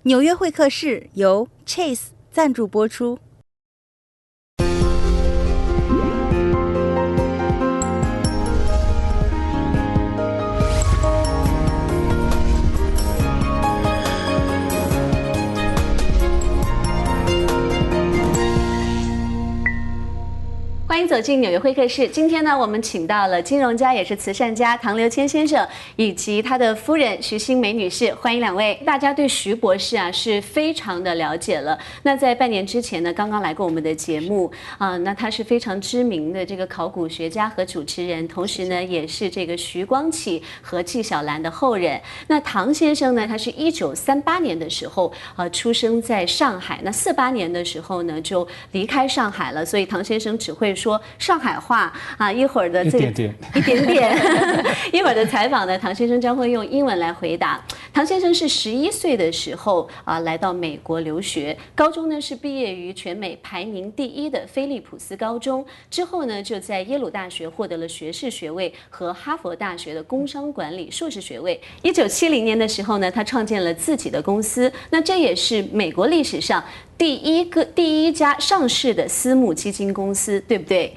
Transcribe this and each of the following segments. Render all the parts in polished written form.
纽约会客室由 Chase 赞助播出。欢迎走进纽约会客室。今天呢，我们请到了金融家也是慈善家唐留谦先生，以及他的夫人徐新梅女士，欢迎两位。大家对徐博士啊是非常的了解了。那在半年之前呢，刚刚来过我们的节目啊，那他是非常知名的这个考古学家和主持人，同时呢也是这个徐光启和纪晓岚的后人。那唐先生呢，他是1938年的时候出生在上海，那48年的时候呢就离开上海了，所以唐先生只会说上海话啊，一会儿的这个一点点，一会儿的采访呢，唐先生将会用英文来回答。唐先生是11岁的时候来到美国留学，高中呢是毕业于全美排名第1的菲利普斯高中，之后呢就在耶鲁大学获得了学士学位和哈佛大学的工商管理硕士学位。1970年的时候呢，他创建了自己的公司，那这也是美国历史上第一家上市的私募基金公司，对不对？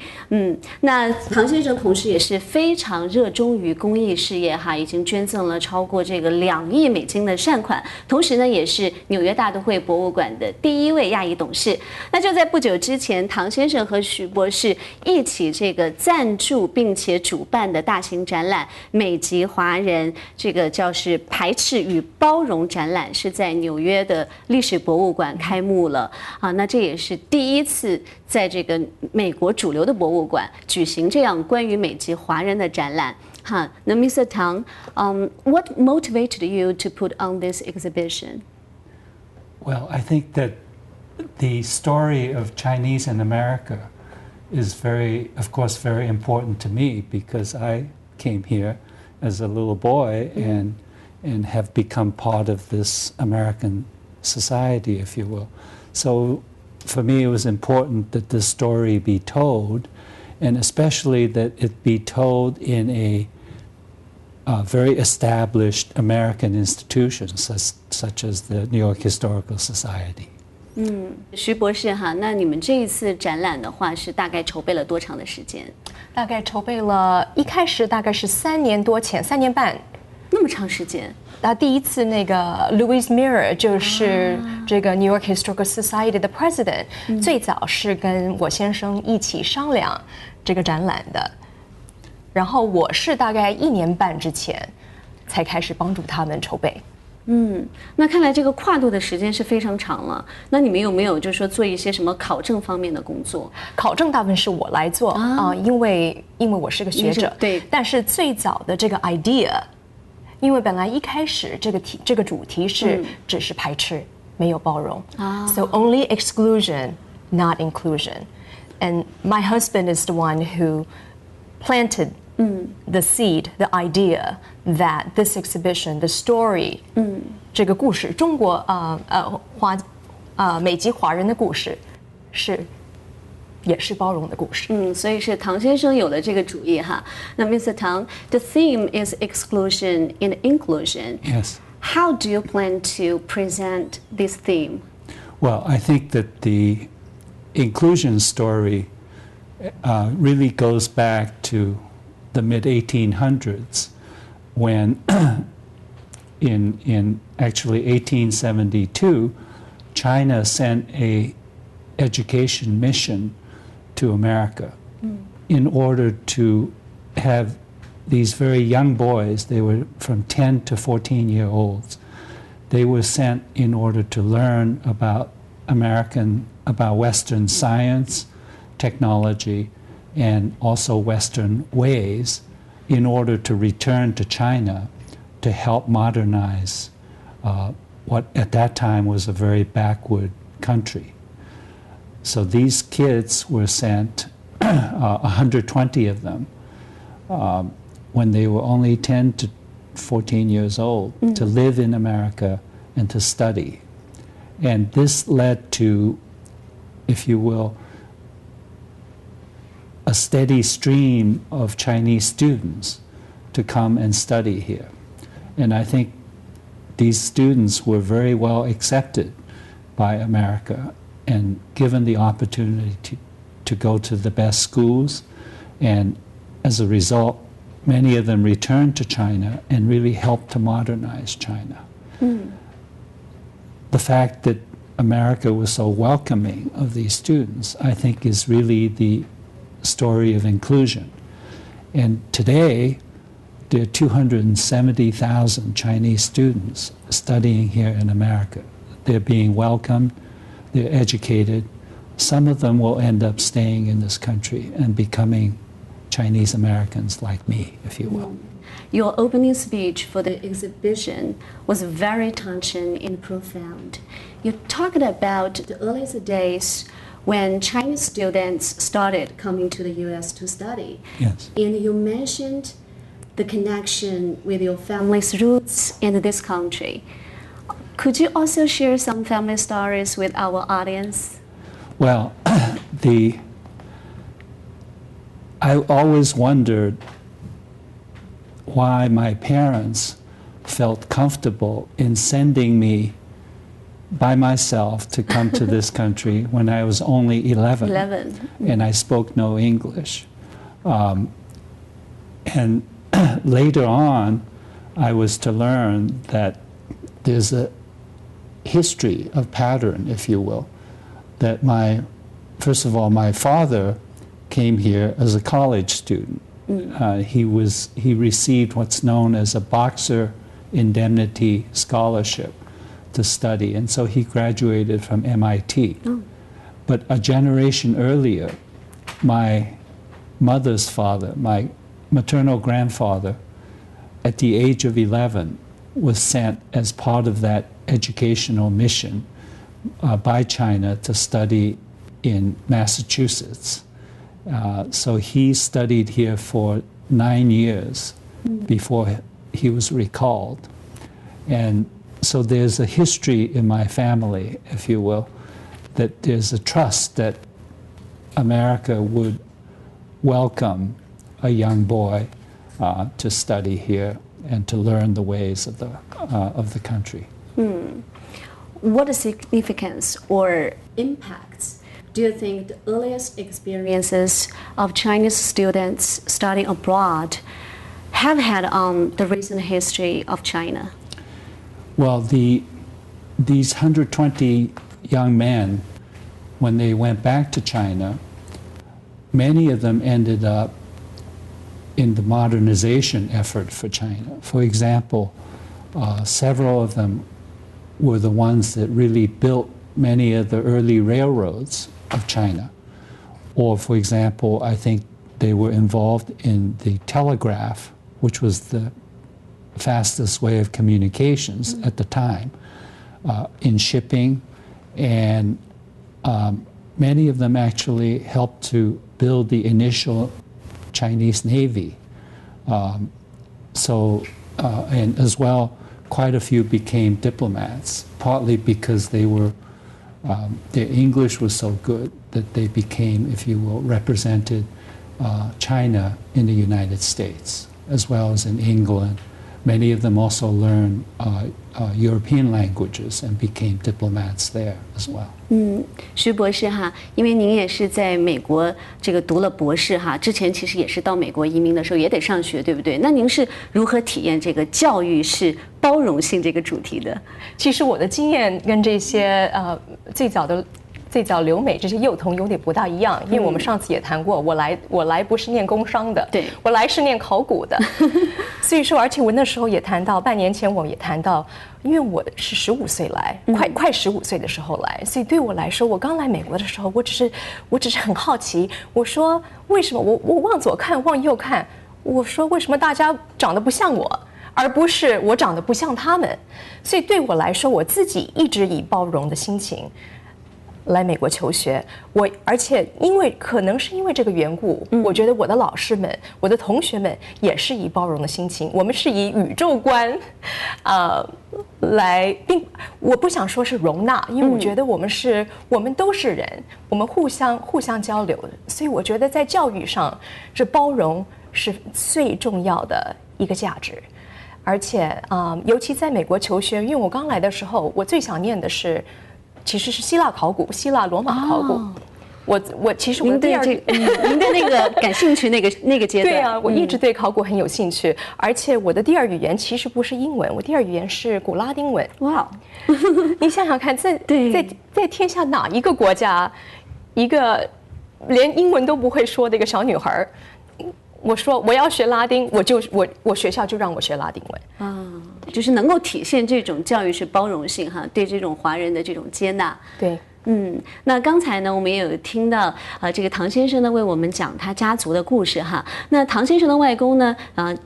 那唐先生同时也是非常热衷于公益事业哈，已经捐赠了超过这个2亿美金的善款，同时呢也是纽约大都会博物馆的第1位亚裔董事。那就在不久之前，唐先生和徐博士一起这个赞助并且主办的大型展览“美籍华人”，这个叫是排斥与包容展览，是在纽约的历史博物馆开幕了啊。那这也是第一次在这个美国主流的博物馆举行这样关于美籍华人的展览。哈，那 Mr. Tang, what motivated you to put on this exhibition? Well, I think that the story of Chinese in America is of course, very important to me because I came here as a little boy and have become part of this American society, if you will. So for me, it was important that this story be told, and especially that it be told in a very established American institutions, such as the New York Historical Society. 徐博士哈，那你们这一次展览的话，是大概筹备了多长的时间？大概筹备了，一开始大概是3年多前，3年半，那么长时间。第一次那个 Louis Mirror 就是这个 New York Historical Society 的 President，最早是跟我先生一起商量这个展览的，然后我是大概1年半之前才开始帮助他们筹备。那看来这个跨度的时间是非常长了。那你们有没有就是说做一些什么考证方面的工作？考证大部分是我来做因为我是个学者，对。但是最早的这个 idea， 因为本来一开始这个主题是只是排斥，没有包容，so only exclusion, not inclusion. And my husband is the one who planted the seed, the idea that this exhibition, the story, 这个故事，中国美籍华人的故事，也是包容的故事。所以是唐先生有了这个主意哈。那 Mr. Tang, the theme is exclusion and inclusion. Yes. How do you plan to present this theme? Well, I think that the inclusion story really goes back to the mid-1800s when in actually 1872 China sent a education mission to America in order to have these very young boys, they were from 10 to 14-year-olds, they were sent in order to learn about Western science, technology, and also Western ways in order to return to China to help modernize what at that time was a very backward country. So these kids were sent, 120 of them, when they were only 10 to 14 years old, to live in America and to study. And this led to, if you will, a steady stream of Chinese students to come and study here. And I think these students were very well accepted by America and given the opportunity to go to the best schools. And as a result, many of them returned to China and really helped to modernize China. The fact that America was so welcoming of these students, I think, is really the story of inclusion. And today, there are 270,000 Chinese students studying here in America. They're being welcomed, they're educated. Some of them will end up staying in this country and becoming Chinese Americans like me, if you will. Your opening speech for the exhibition was very touching and profound. You talked about the earliest days when Chinese students started coming to the U.S. to study. Yes. And you mentioned the connection with your family's roots in this country. Could you also share some family stories with our audience? Well, I always wondered why my parents felt comfortable in sending me by myself to come to this country when I was only 11. And I spoke no English. And later on, I was to learn that there's a history of pattern, if you will, that first of all, my father came here as a college student. He received what's known as a Boxer Indemnity Scholarship to study, and so he graduated from MIT. But a generation earlier, my mother's father, my maternal grandfather, at the age of 11, was sent as part of that educational mission by China to study in Massachusetts. So he studied here for 9 years before he was recalled. And so there's a history in my family, if you will, that there's a trust that America would welcome a young boy to study here and to learn the ways of the country. What significance or impacts do you think the earliest experiences of Chinese students studying abroad have had on the recent history of China? Well, these 120 young men, when they went back to China, many of them ended up in the modernization effort for China. For example, several of them were the ones that really built many of the early railroads of China. Or, for example, I think they were involved in the telegraph, which was the fastest way of communications at the time, in shipping, and many of them actually helped to build the initial Chinese Navy. And as well, quite a few became diplomats, partly because they were, their English was so good that they became, if you will, represented China in the United States, as well as in England. Many of them also learned European languages and became diplomats there as well. 徐博士哈，因为您也是在美国这个读了博士哈，之前其实也是到美国移民的时候也得上学，对不对？那您是如何体验这个教育是包容性这个主题的？其实我的经验跟这些最早留美这些幼童有点不大一样，因为我们上次也谈过，我来不是念工商的，对，我来是念考古的，所以说，而且我那时候也谈到，半年前我也谈到，因为我是15岁来，快15岁的时候来，所以对我来说，我刚来美国的时候，我只是很好奇，我说为什么我往左看往右看，我说为什么大家长得不像我？而不是我长得不像他们，所以对我来说，我自己一直以包容的心情来美国求学，而且可能是因为这个缘故，我觉得我的老师们、我的同学们也是以包容的心情，我们是以宇宙观，来，我不想说是容纳，因为我觉得我们都是人，我们互相交流，所以我觉得在教育上，这包容是最重要的一个价值。而且尤其在美国求学，因为我刚来的时候，我最想念的其实是希腊考古、希腊罗马考古。我其实我的第二，您对那个感兴趣那个阶段。对啊，我一直对考古很有兴趣，而且我的第二语言其实不是英文，我第二语言是古拉丁文。哇，你想想看，在天下哪一个国家，一个连英文都不会说的一个小女孩，我说我要学拉丁，我学校就让我学拉丁文啊，就是能够体现这种教育是包容性哈，对这种华人的这种接纳。对。那刚才呢，我们也有听到这个唐先生呢为我们讲他家族的故事哈。那唐先生的外公呢，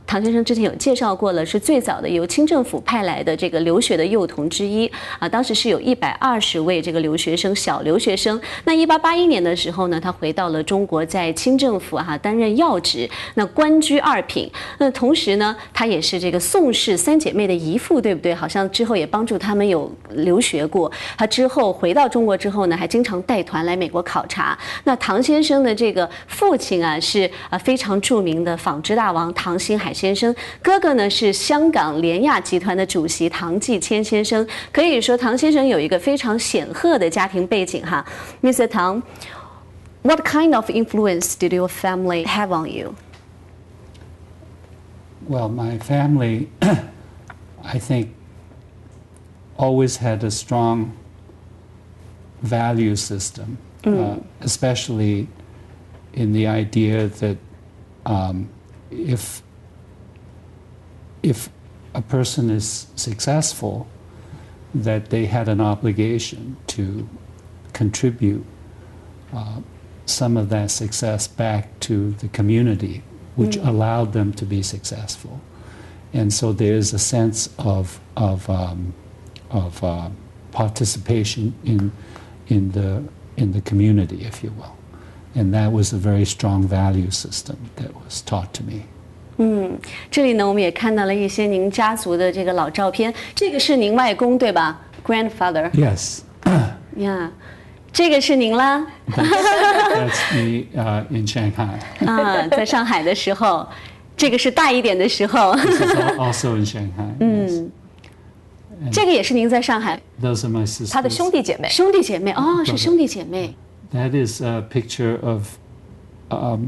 唐先生之前有介绍过了，是最早的由清政府派来的这个留学的幼童之一啊。当时是有120位这个留学生，小留学生。那1881年的时候呢，他回到了中国，在清政府担任要职，那官居2品。那同时呢，他也是这个宋氏3姐妹的姨父，对不对？好像之后也帮助他们有留学过。他之后回到中国之后呢，还经常带团来美国考察。那唐先生的这个父亲是非常著名的纺织大王唐星海先生，哥哥呢是香港联亚集团的主席唐继谦先生。可以说唐先生有一个非常显赫的家庭背景哈。Mr. Tang, what kind of influence did your family have on you? Well, my family, I think, always had a strong value system, especially in the idea that if a person is successful, that they had an obligation to contribute some of that success back to the community, which allowed them to be successful. And so there is a sense of participation in the community, if you will. And that was a very strong value system that was taught to me. 这里呢，我们也看到了一些您家族的这个老照片。这个是您外公对吧 ？Grandfather. Yes. Yeah. 这个是您啦。That's me in Shanghai. 在上海的时候，这个是大一点的时候。This is also in Shanghai. Yes. 这个也是您在上海。Those are my sisters. 他的兄弟姐妹。兄弟姐妹哦，是兄弟姐妹。That is a picture of a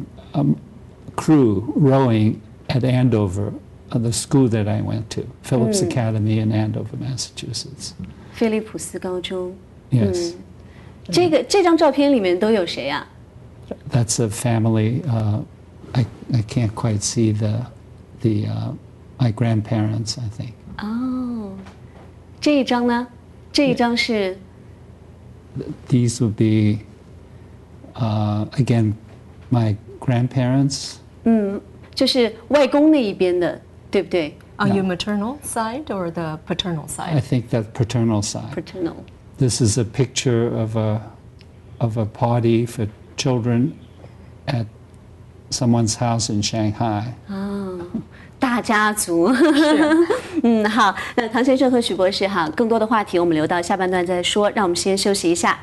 crew rowing at Andover, the school that I went to, Phillips Academy in Andover, Massachusetts. 菲利普斯高中。Yes. 这张照片里面都有谁呀？That's a family. I can't quite see my grandparents, I think. 哦，这一张呢？这一张是 These would be again my grandparents. 就是外公那一边的，对不对 Are you maternal side or the paternal side? I think that's paternal side.？Paternal. This is a picture of a party for children at someone's house in Shanghai. 大家族。好，那唐先生和许博士哈，更多的话题我们留到下半段再说，让我们先休息一下。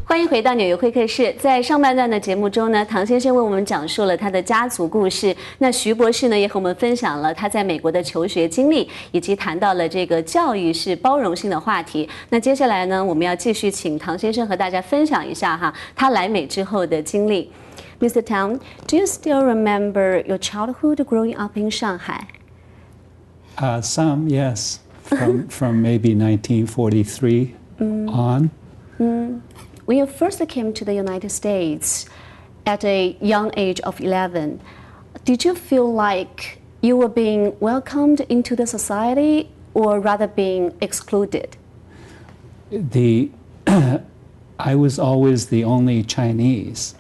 欢迎回到纽约会客室。在上半段的节目中呢，唐先生为我们讲述了他的家族故事。那徐博士呢，也和我们分享了他在美国的求学经历，以及谈到了这个教育是包容性的话题。那接下来呢，我们要继续请唐先生和大家分享一下哈，他来美之后的经历。Mr. Tang, do you still remember your childhood growing up in Shanghai? Some, yes, from maybe 1943 on. When you first came to the United States at a young age of 11, did you feel like you were being welcomed into the society or rather being excluded? I was always the only Chinese,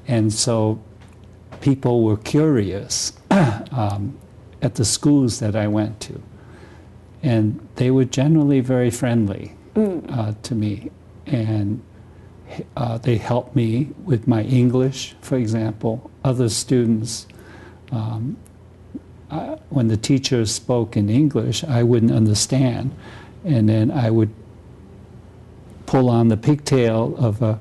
and so people were curious at the schools that I went to, and they were generally very friendly to me and They helped me with my English, for example. Other students, when the teacher spoke in English, I wouldn't understand. And then I would pull on the pigtail of a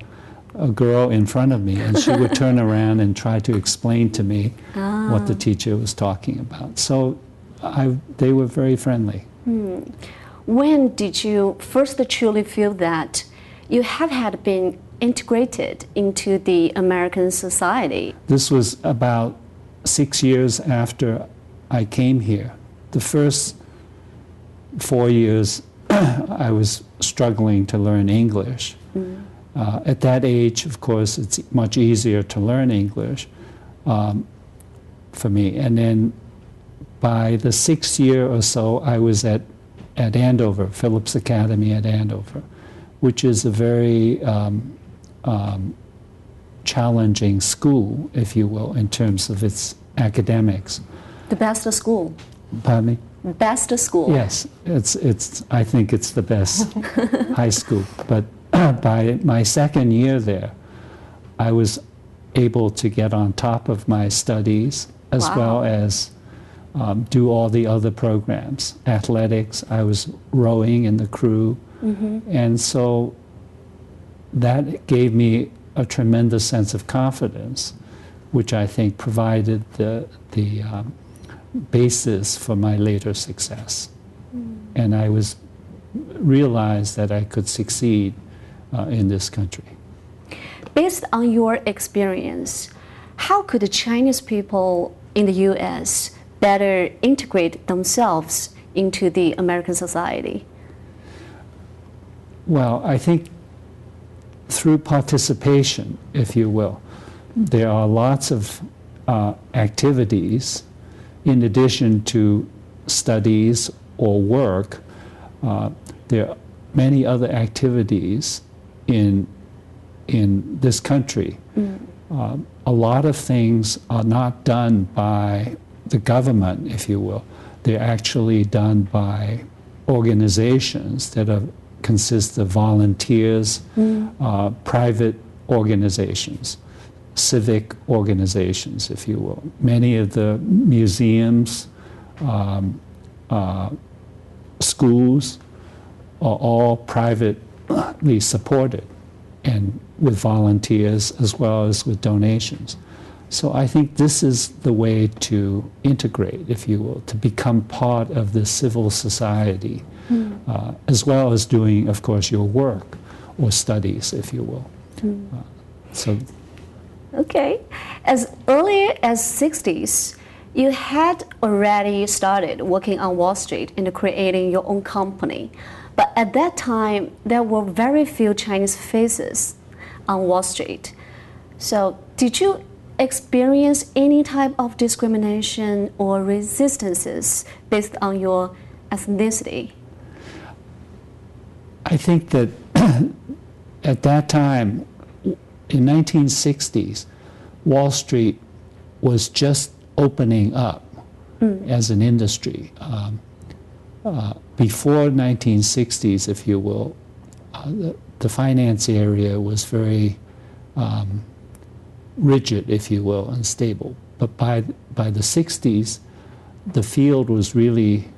girl in front of me, and she would turn around and try to explain to me what the teacher was talking about. So they were very friendly. When did you first truly feel that you have had been integrated into the American society? This was about 6 years after I came here. The first 4 years, I was struggling to learn English. At that age, of course, it's much easier to learn English for me. And then by the 6th year or so, I was at Andover, Phillips Academy at Andover, which is a very challenging school, if you will, in terms of its academics. The best school. Pardon me? Best school. Yes, I think it's the best high school. But by my second year there, I was able to get on top of my studies as well as do all the other programs. Athletics, I was rowing in the crew. And so that gave me a tremendous sense of confidence, which I think provided the basis for my later success. And I realized that I could succeed in this country. Based on your experience, how could the Chinese people in the U.S. better integrate themselves into the American society? Well, I think through participation, if you will, there are lots of activities in addition to studies or work. There are many other activities in this country. A lot of things are not done by the government, if you will. They're actually done by organizations that consist of volunteers, private organizations, civic organizations, if you will. Many of the museums, schools are all privately supported, and with volunteers as well as with donations. So I think this is the way to integrate, if you will, to become part of the civil society, as well as doing, of course, your work or studies, if you will. Okay. As early as 60s, you had already started working on Wall Street and creating your own company. But at that time, there were very few Chinese faces on Wall Street. So did you experience any type of discrimination or resistances based on your ethnicity? I think that at that time, in 1960s, Wall Street was just opening up as an industry. Before 1960s, if you will, the finance area was very rigid, if you will, and stable. But by the 60s, the field was really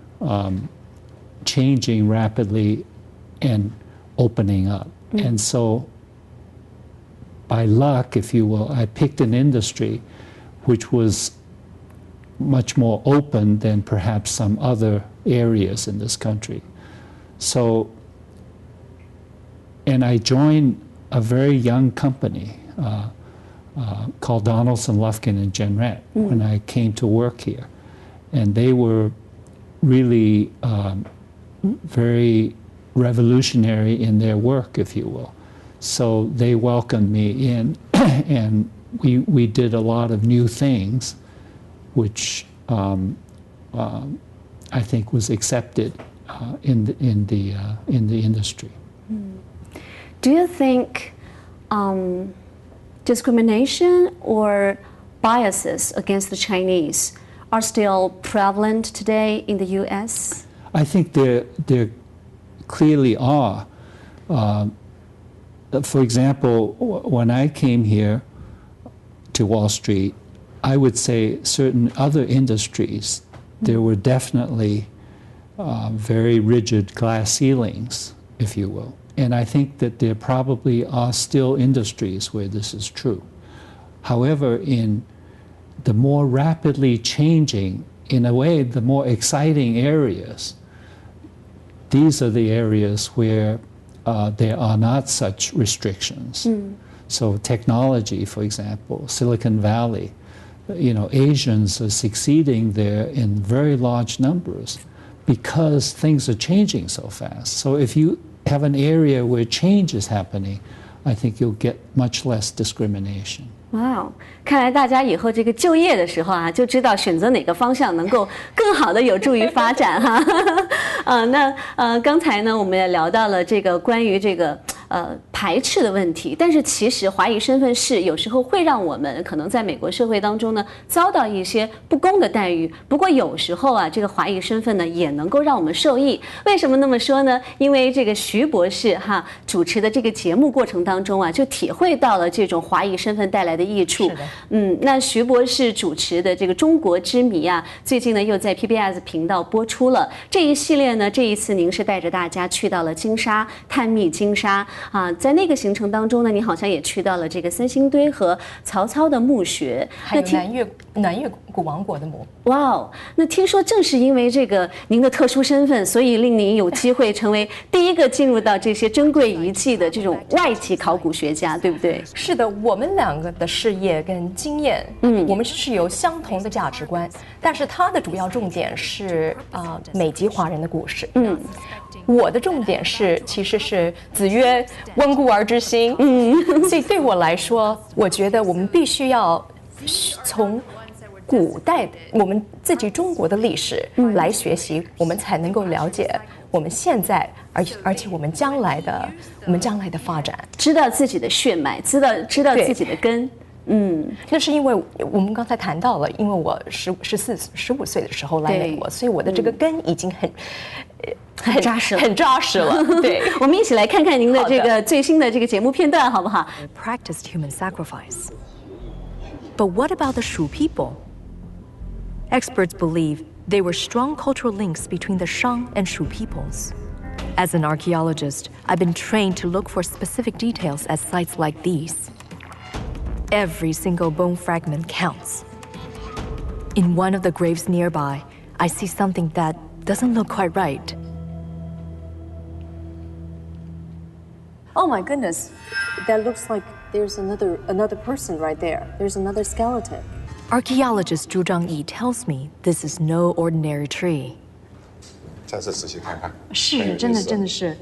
changing rapidly and opening up. And so by luck, if you will, I picked an industry which was much more open than perhaps some other areas in this country. So, and I joined a very young company called Donaldson, Lufkin and Jenrette when I came to work here. And they were really very revolutionary in their work, if you will. So they welcomed me in, and we did a lot of new things, which I think was accepted in the industry. Do you think discrimination or biases against the Chinese are still prevalent today in the U.S.? I think there clearly are for example, when I came here to Wall Street, I would say certain other industries, there were definitely very rigid glass ceilings, if you will. And I think that there probably are still industries where this is true. However, in the more rapidly changing, in a way, the more exciting areas, these are the areas where there are not such restrictions. So technology, for example, Silicon Valley, Asians are succeeding there in very large numbers because things are changing so fast. So if you have an area where change is happening, I think you'll get much less discrimination. 哇，看来大家以后这个就业的时候啊，就知道选择哪个方向能够更好的有助于发展哈。刚才呢，我们也聊到了这个关于这个排斥的问题，但是其实华裔身份是有时候会让我们可能在美国社会当中呢遭到一些不公的待遇。不过有时候啊，这个华裔身份呢也能够让我们受益。为什么那么说呢？因为这个徐博士主持的这个节目过程当中啊，就体会到了这种华裔身份带来的益处。那徐博士主持的这个中国之谜啊，最近呢又在 PBS 频道播出了这一系列呢。这一次您是带着大家去到了金沙探秘金沙啊，在那个行程当中呢，你好像也去到了这个三星堆和曹操的墓穴，还有南越古王国的墓。哇哦！那听说正是因为这个您的特殊身份，所以令您有机会成为第一个进入到这些珍贵遗迹的这种外籍考古学家，对不对？是的，我们两个的事业跟经验，我们是有相同的价值观，但是他的主要重点是美籍华人的故事。我的重点其实是子曰温故而知新。所以对我来说，我觉得我们必须要从古代我们自己中国的历史来学习，我们才能够了解我们现在，而且我们将来的发展，知道自己的血脉，知道自己的根。那是因为我们刚才谈到了，因为我15岁的时候来美国，所以我的这个根已经很扎实了。对，我们一起来看看您的这个最新的这个节目片段，好不好？ Practiced human sacrifice. But what about the Shu people? Experts believe there were strong cultural links between the Shang and Shu peoples. As an archaeologist, I've been trained to look for specific details at sites like these. Every single bone fragment counts. In one of the graves nearby, I see something that doesn't look quite right. Oh my goodness, that looks like there's another person right there. There's another skeleton. Archaeologist Zhu Zhangyi tells me this is no ordinary tree. 再次仔细看看，是，真的是，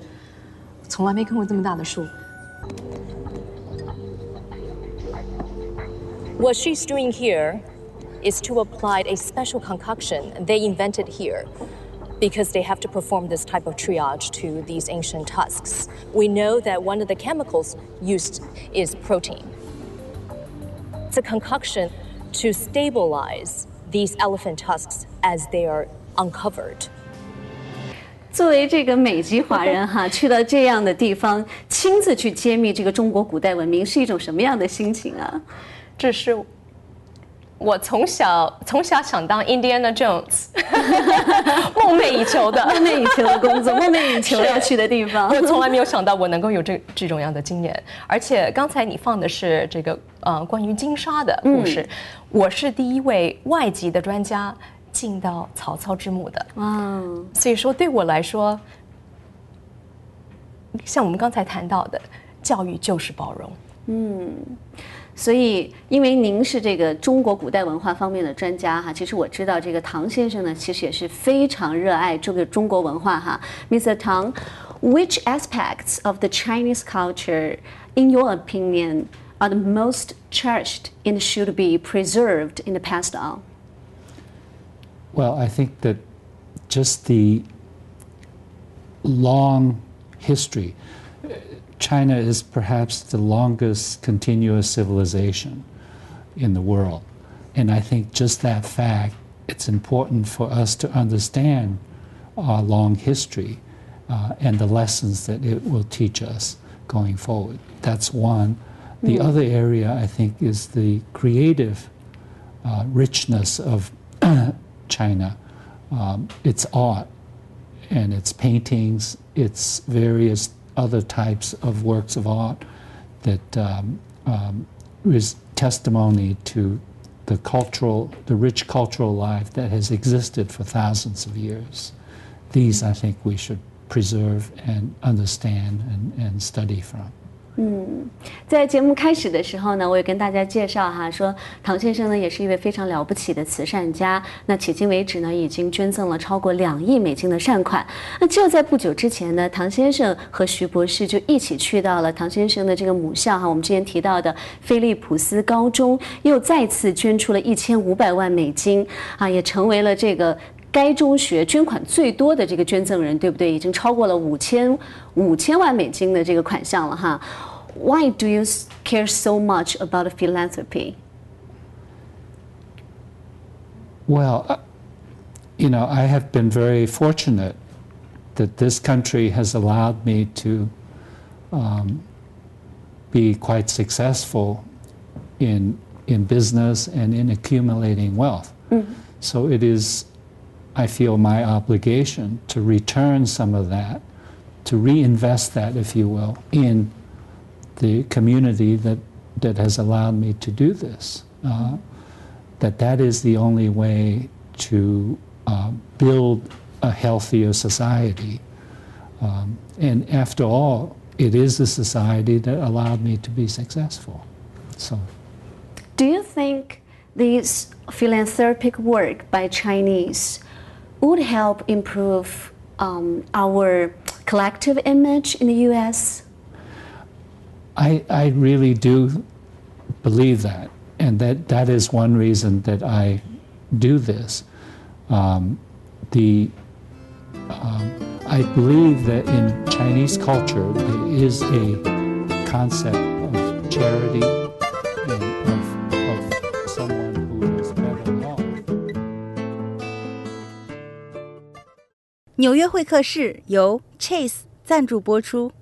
从来没看过这么大的树。 What she's doing here is to apply a special concoction they invented here because they have to perform this type of triage to these ancient tusks. We know that one of the chemicals used is protein. It's a concoction to stabilize these elephant tusks as they are uncovered. 作为这个美籍华人去到这样的地方，亲自去揭秘这个中国古代文明，是一种什么样的心情啊？ 这是我从小想当 Indiana Jones 梦寐以求的工作，梦寐以求要去的地方。我从来没有想到我能够有这种样的经验，而且刚才你放的是这个关于金沙的故事，我是第一位外籍的专家进到曹操之墓的。所以说对我来说，像我们刚才谈到的，教育就是包容。所以，因为您是这个中国古代文化方面的专家其实我知道这个唐先生呢，其实也是非常热爱这个中国文化Mr. Tang, which aspects of the Chinese culture, in your opinion, are the most cherished and should be preserved in the past on? Well, I think that just the long history. China is perhaps the longest continuous civilization in the world. And I think just that fact, it's important for us to understand our long history and the lessons that it will teach us going forward. That's one. The other area, I think, is the creative richness of China. Its art and its paintings, its various other types of works of art that is testimony to the rich cultural life that has existed for thousands of years. These, I think, we should preserve and understand and study from. 在节目开始的时候呢，我也跟大家介绍哈，说唐先生呢也是一位非常了不起的慈善家。那迄今为止呢，已经捐赠了超过2亿美金的善款。那就在不久之前呢，唐先生和徐博士就一起去到了唐先生的这个母校哈，我们之前提到的菲利普斯高中，又再次捐出了1500万美金啊，也成为了这个该中学捐款最多的这个捐赠人，对不对？已经超过了5000万美金的这个款项了哈。Why do you care so much about philanthropy? Well, I have been very fortunate that this country has allowed me to be quite successful in business and in accumulating wealth. So it is, I feel, my obligation to return some of that, to reinvest that, if you will, in the community that has allowed me to do this. That is the only way to build a healthier society. And after all, it is the society that allowed me to be successful. So, do you think this philanthropic work by Chinese would help improve our collective image in the U.S.? I really do believe that, and that is one reason that I do this. I believe that in Chinese culture there is a concept of charity and of someone who is better off. 纽约会客室由 Chase 赞助播出。